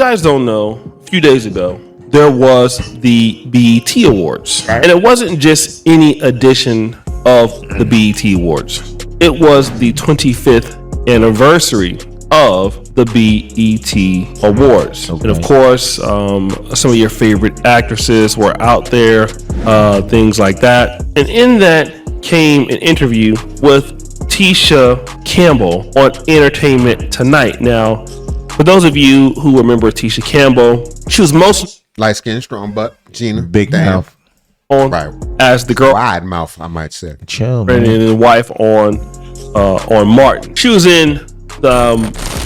guys don't know, a few days ago, there was the BET Awards. And it wasn't just any edition of the BET Awards. It was the 25th anniversary of the BET Awards. Okay. And of course, some of your favorite actresses were out there, things like that. And in that came an interview with Tisha Campbell on Entertainment Tonight. Now, for those of you who remember Tisha Campbell, she was most light skin, strong butt, Gina, big mouth, on right, as the girl, wide mouth, I might say, chill, and the wife on Martin. She was in the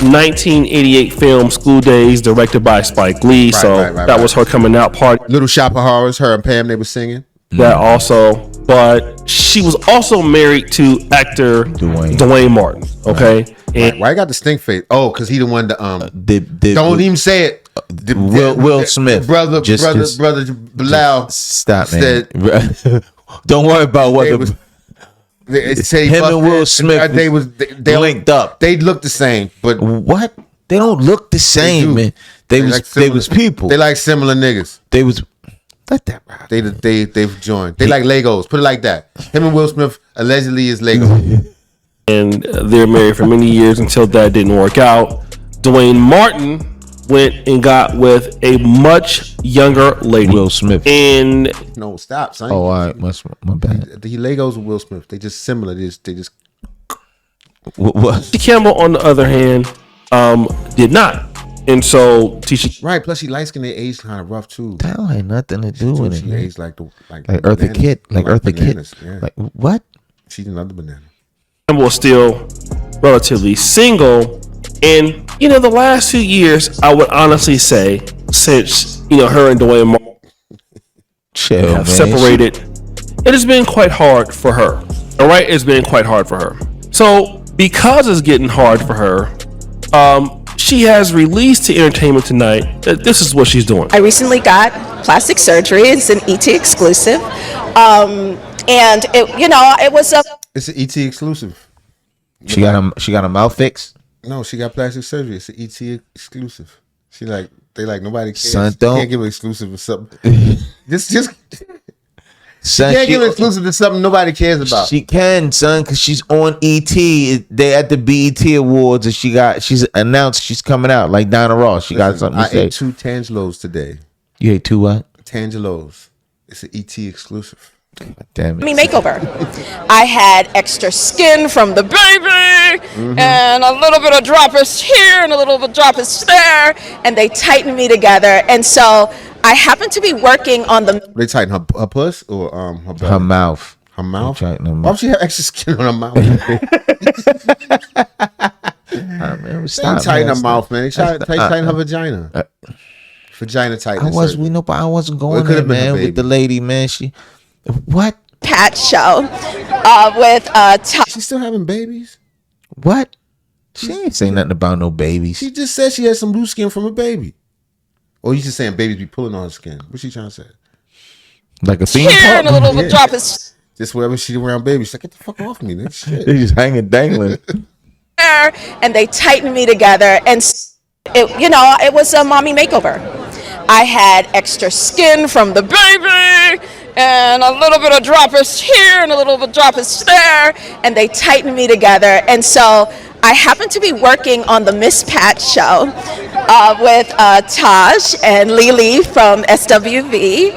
1988 film School Days, directed by Spike Lee. That was her coming out party. Little Shop of Horrors, her and Pam, they were singing. That also, but she was also married to actor Dwayne Martin. Okay, right. And why I got the stink face? Oh, because he the one that don't even say it. Will Smith, brother Bilal. Stop, man. Don't worry about what they say. Him and Will Smith, they linked up. They look the same, but what? They don't look the same, man. They was people. They like similar niggas. They was. Let that ride. They've joined. They like Legos. Put it like that. Him and Will Smith allegedly is Legos. And they're married for many years until that didn't work out. Dwayne Martin went and got with a much younger lady. Will Smith. And no, stop, son. Oh, all right. My bad. He Legos with Will Smith. They just similar. They just. What? Campbell, on the other hand, did not. And so Tisha, right? Plus, she light skin. They age kind of rough too. That ain't nothing to do with it. She aged like Eartha Kitt, like Eartha Kitt. Yeah. Like what? She's another banana. Campbell was still relatively single, and the last 2 years, I would honestly say, since her and Dwayne Martin have separated, it has been quite hard for her. All right, it's been quite hard for her. So because it's getting hard for her, she has released to Entertainment Tonight that this is what she's doing. I recently got plastic surgery. It's an ET exclusive, and it was It's an ET exclusive. She got a mouth fix. No, she got plastic surgery. It's an ET exclusive. They nobody cares. Son, can't give an exclusive or something. just. Son, can't give an exclusive to something nobody cares about. She can, son, because she's on ET. They at the BET Awards, and she's announced she's coming out like Donna Ross. She got something to say. I ate 2 Tangelos today. You ate 2 what? Tangelos. It's an ET exclusive. Damn it. Makeover. I had extra skin from the baby, and a little bit of droppers here and a little bit of droppers there, and they tightened me together. And so I happen to be working on the. They tighten her puss or her belly? Her mouth. Her mouth. Why would she have extra skin on her mouth? Man, stop, tighten her mouth, man. They tighten her vagina. Vagina tightness. I wasn't going there, man, with the lady, man. What? Pat show with She's still having babies? What? She ain't saying nothing about no babies. She just said she had some loose skin from a baby. Or you just saying babies be pulling on her skin? What's she trying to say? Like a theme park? Here and a little bit drop is. Just wherever she around babies, she's like, get the fuck off me, nigga. Shit. They just hanging dangling. And they tightened me together, and it was a mommy makeover. I had extra skin from the baby, and a little bit of droppers here and a little bit of droppers there, and they tightened me together. And so I happen to be working on the Miss Pat show with Taj and Lily from SWV,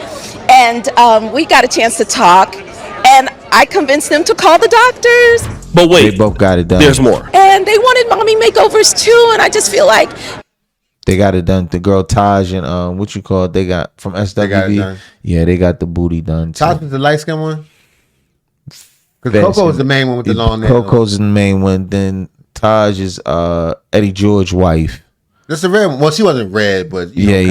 and we got a chance to talk, and I convinced them to call the doctors. But wait, they both got it done. There's more. And they wanted mommy makeovers too, and I just feel like they got it done. The girl Taj and what you call it, they got from SWV. They got it done. Yeah, they got the booty done too. Taj was the light skin one? Because Coco is the main one with the long nails. Coco's the main one. Then Taj is Eddie George's wife. That's the red one. Well, she wasn't red, but yeah.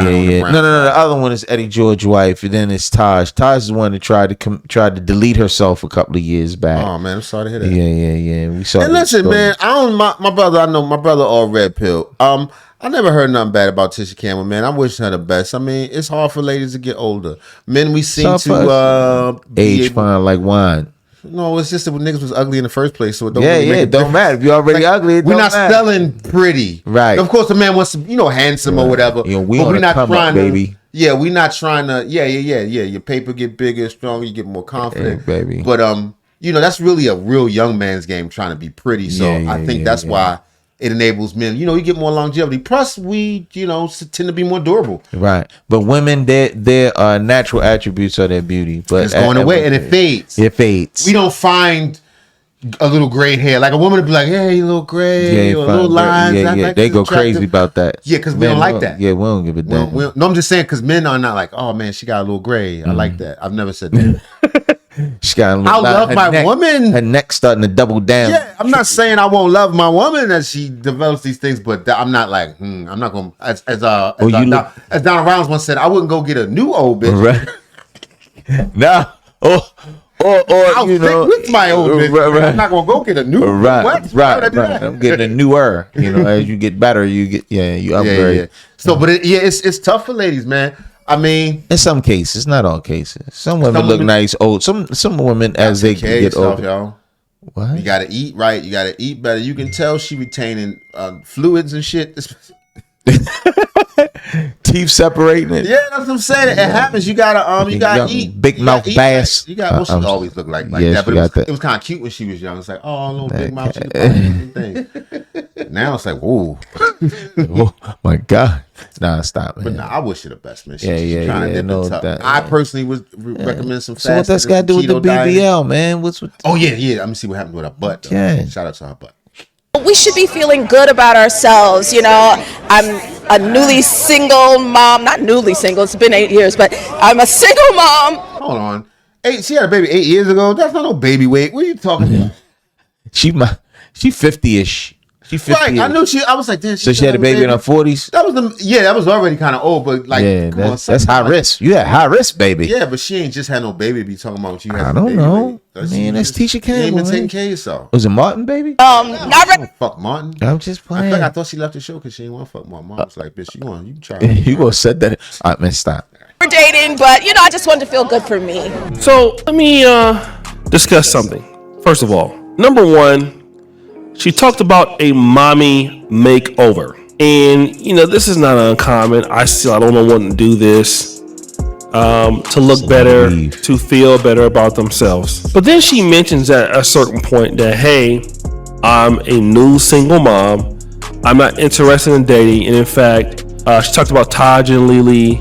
No. The other one is Eddie George's wife, and then it's Taj. Taj is the one that tried to delete herself a couple of years back. Oh man, I'm sorry to hear that. Yeah. We saw. And listen, man, my brother. I know my brother all red pill. I never heard nothing bad about Tisha Campbell, man. I'm wishing her the best. I mean, it's hard for ladies to get older. Men, we seem to age fine like wine. No, it's just that when niggas was ugly in the first place, so it don't Yeah, really make yeah, a it don't difference. matter if you're already ugly. We're not selling pretty, Right. Of course, the man wants to, handsome or whatever. You know, we but on we're a not come up, trying baby. to. Yeah, we're not trying to. Yeah. Your paper get bigger, stronger. You get more confident, Hey, baby. But that's really a real young man's game, trying to be pretty. So I think that's why it enables men. You get more longevity. Plus, we tend to be more durable. Right, but women, their natural attributes are their beauty, but It's going away and it fades. It fades. We don't find a little gray hair. Like a woman would be like, "Hey, a little gray, or a little lines." Yeah. They go crazy about that. Yeah, because we don't like that. Yeah, we don't give a damn. No, I'm just saying because men are not like, "Oh man, she got a little gray." I like that. I've never said that. She got a I love my woman. Her neck starting to double down. Yeah, I'm not saying I won't love my woman as she develops these things, but I'm not like, I'm not going to, as Donna Rounds once said, I wouldn't go get a new old bitch. Right. No. Or I'll stick with my old bitch. Right. I'm not going to go get a new Right. what? Right. I'm getting a newer. As you get better, you upgrade. Yeah. So, but it's tough for ladies, man. I mean, in some cases, not all cases. Some women look nice old. Some women as they get older. Y'all. What? You gotta eat right. You gotta eat better. You can tell she retaining fluids and shit. Teeth separating it. Yeah, that's what I'm saying. It happens. You gotta eat. Big mouth bass. You got. She always looked like that. But it was kind of cute when she was young. It's like, oh, little big mouth. Thing. Now it's like, whoa. Oh my God. Nah, stop, man. But nah, I wish her the best, man. She's trying to nip it tough. I personally would recommend some fast. So what that's got to do with the BBL, man? What's with? Oh yeah. Let me see what happened with her butt. Though. Yeah. Shout out to her butt. We should be feeling good about ourselves. I'm a newly single mom. Not newly single. It's been 8 years, but I'm a single mom. Hold on. She had a baby 8 years ago. That's not no baby weight. What are you talking about? She 50-ish. She 50. Right. I knew I was like, damn. So she had a baby in her 40s. That was already kind of old, but like, that's high risk. You had high risk, baby. Yeah, but she ain't just had no baby. Be talking about what you had. I don't know. Man, that's Tisha Campbell. You ain't been taking care of yourself. Was it Martin, baby? Not ready. Fuck Martin. I'm just playing. I thought she left the show because she didn't want to fuck Martin. Mom was like, bitch, you can try. You gonna set that? All right, man, stop. We're dating, but I just wanted to feel good for me. So let me discuss something. First of all, number one, she talked about a mommy makeover. And, this is not uncommon. I don't know want to do this to look better, to feel better about themselves. But then she mentions at a certain point that, hey, I'm a new single mom. I'm not interested in dating. And in fact, she talked about Taj and Lily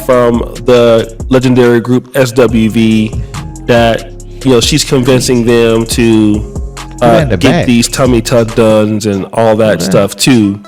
from the legendary group SWV that, she's convincing them to get these tummy tuck duns and all that stuff too,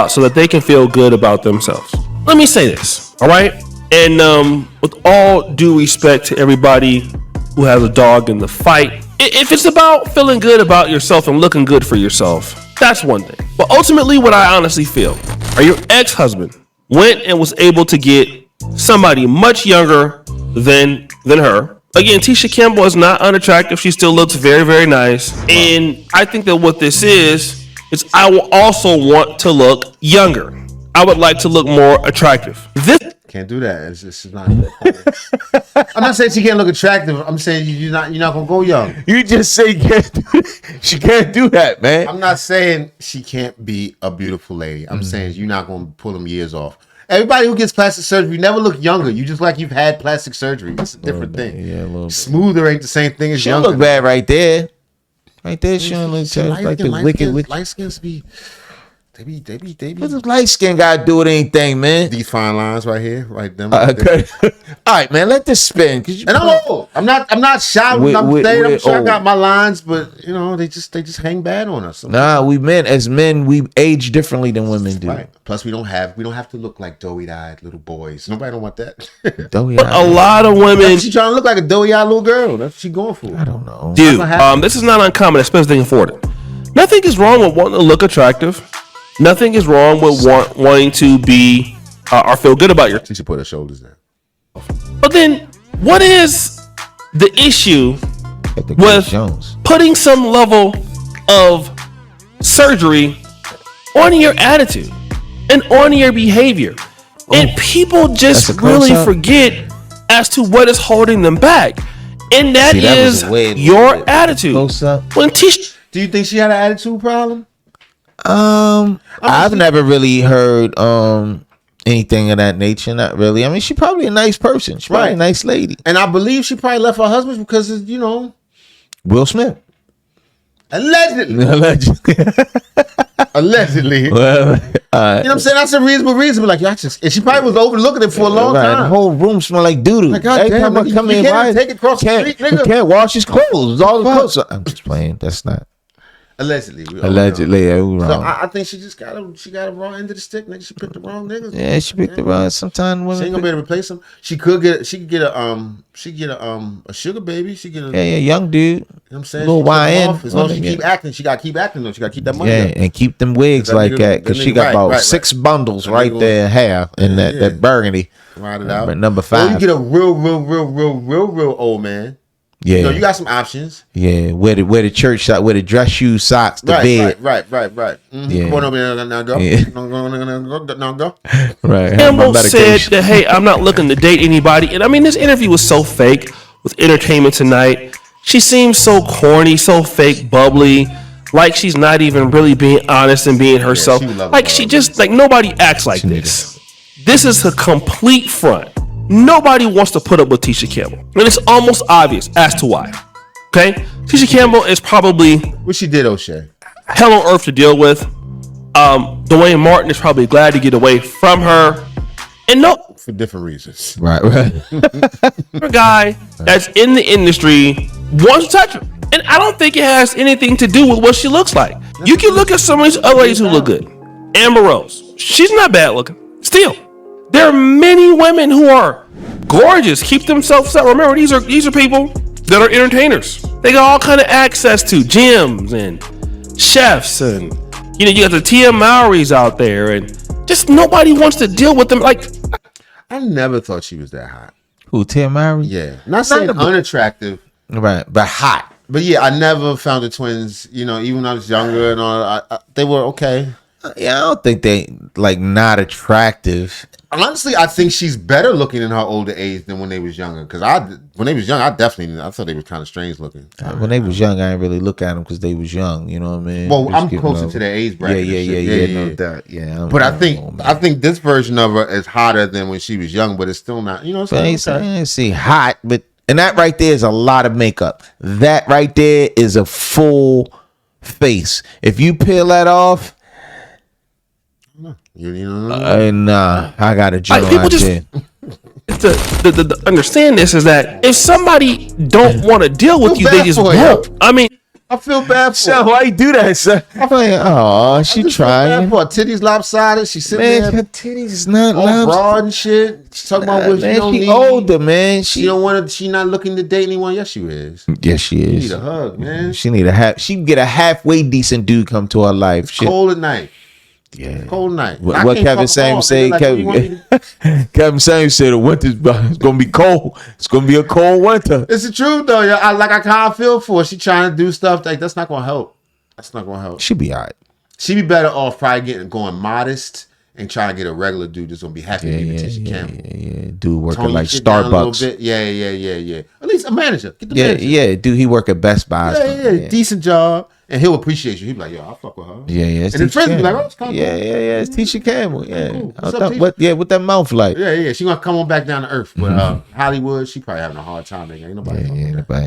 so that they can feel good about themselves. Let me say this, all right? And with all due respect to everybody who has a dog in the fight, if it's about feeling good about yourself and looking good for yourself, that's one thing. But ultimately, what I honestly feel, your ex-husband went and was able to get somebody much younger than her. Again, Tisha Campbell is not unattractive. She still looks very, very nice. And I think that what this is I will also want to look younger. I would like to look more attractive. Can't do that. It's just not. I'm not saying she can't look attractive. I'm saying you're not gonna go young. You just say she can't do that, man. I'm not saying she can't be a beautiful lady. I'm saying you're not gonna pull them years off. Everybody who gets plastic surgery never look younger. You just like you've had plastic surgery. It's a different thing. Yeah, a little bit. Smoother ain't the same thing as She younger. don't look bad right there. Right there, she don't look like the wicked. Light skins be. They be. What does light skin gotta do with anything, man? These fine lines right here, right them. Okay. All right, man. Let this spin. And I'm old. I'm not shouting. I'm saying I'm sure I got my lines, but they just hang bad on us. Nah, as men, we age differently than women do. Right. Plus, we don't have to look like doughy-eyed little boys. Nobody don't want that. But a lot of women. She trying to look like a doughy-eyed little girl. That's what she going for. I don't know. Dude, this is not uncommon, especially if they can afford it. Nothing is wrong with wanting to look attractive. Nothing is wrong with wanting to be or feel good about yourself. She should put her shoulders down. But then, what is the issue with putting some level of surgery on your attitude and on your behavior? And people just really forget as to what is holding them back. And that See, that was is way your bit attitude. close up. When Tisha, Do you think she had an attitude problem? I've never really heard anything of that nature. Not really. I mean, she's probably a nice person. She's probably a nice lady. And I believe she probably left her husband because of, Will Smith. allegedly. Allegedly. Allegedly. Well, You know what I'm saying? That's a reasonable reason. But like, y'all just, and she probably was overlooking it for a long right. The time. whole room smell like doo doo. Like, God Every damn, time I nigga, come you in, can't why even take it across the street, nigga. You can't wash his clothes. All the clothes. I'm just playing. That's not. Allegedly. Allegedly, yeah, we So wrong. I think she just got a wrong end of the stick, nigga. She picked the wrong niggas. Yeah, she picked the wrong. Sometimes She ain't gonna be able to replace him. She could get a sugar baby. She get a young dude. You know what I'm saying? Little YN. As long as she keep acting, she gotta keep acting though. She gotta keep that money. Yeah, up. and keep them wigs That like nigga- that because that she nigga- got about right. 6 bundles That right nigga there in hair in that burgundy. Ride it out. Number Or 5. you get a real old man. Yeah, You know, you got some options. yeah. Wear the church sock, wear the dress shoe socks, the bed. Right. Mm-hmm. Yeah. Come on over here now, go. Yeah. Now go. Right. have my Campbell said medication. that, hey, I'm not looking to date anybody. And I mean, this interview was so fake with Entertainment Tonight. She seems so corny, so fake, bubbly, like she's not even really being honest and being herself. she would love Like it, she though. just, like nobody acts like this. This is a complete front. Nobody wants to put up with Tisha Campbell. And it's almost obvious as to why. Okay? Tisha Campbell is probably What she did, O'Shea? hell on earth to deal with. Dwayne Martin is probably glad to get away from her. And no For different reasons. Right. other guy that's in the industry wants to touch her. And I don't think it has anything to do with what she looks like. You can look at some of these other ladies who look good. Amber Rose. She's not bad looking. Still. There are many women who are gorgeous, keep themselves up. Remember, these are people that are entertainers. They got all kind of access to gyms and chefs, and you got the Tia Mowrys out there, and just nobody wants to deal with them. Like, I never thought she was that hot. Who, Tim Mowry? Yeah. Not saying unattractive, Right, but hot. but yeah, I never found the twins, even when I was younger and all, they were okay. Yeah, I don't think they like not attractive. Honestly, I think she's better looking in her older age than when they was younger. Because when they was young, I thought they were kind of strange looking. When they was young, I didn't really look at them because they was young. You know what I mean? Well, Just I'm giving closer them- to their age bracket. Yeah, no doubt. Yeah, But I think this version of her is hotter than when she was young, but it's still not. It's But I still okay. ain't see hot, but and that right there is a lot of makeup. That right there is a full face. If you peel that off, I got a joint like, people out just there. the understand this is that if somebody don't want to deal with Feel you, they bad just for you. won't. I mean, I feel bad for So her. why you do that, sir? I'm like, oh, she I just feel bad trying. for her. Titties lopsided. She's sitting Man, her there titties not all loud. broad and shit. She's talking about what she Man, don't she need. older, man. She don't want to. She not looking to date anyone. Yes, she is. Yes, she She is. need a hug, man. She need a half. She can get a halfway decent dude come to her life. Shit. Cold at night. Yeah. Cold night. What, I what can't Kevin fuck Samuels off, say? nigga. Like, you want me to- Kevin Samuels said the winter's it's gonna be cold. It's gonna be a cold winter. It's the truth though. Yeah, I kind of feel for her. She trying to do stuff like that's not gonna help. That's not gonna help. She'll be alright. She'd be better off probably going modest and trying to get a regular dude that's gonna be happy Yeah, to be yeah, Tisha yeah, Campbell. yeah. Dude working Tone like your shit down a little Starbucks. bit. Yeah. At least a manager. Get the Yeah, manager. yeah. Dude, he work at Best Buy. or something. Yeah. Decent job. And he'll appreciate you. He'll be like, yo, I'll fuck with her. Yeah. It's And his Tisha friends be like, Campbell. oh, it's kinda Yeah, cool. It's Tisha Campbell. Yeah. Cool. I What's thought- up, what? Yeah, what that mouth like? Yeah. She gonna come on back down to earth. But Hollywood, she probably having a hard time. Nigga. Ain't nobody. fucking with her. Nobody.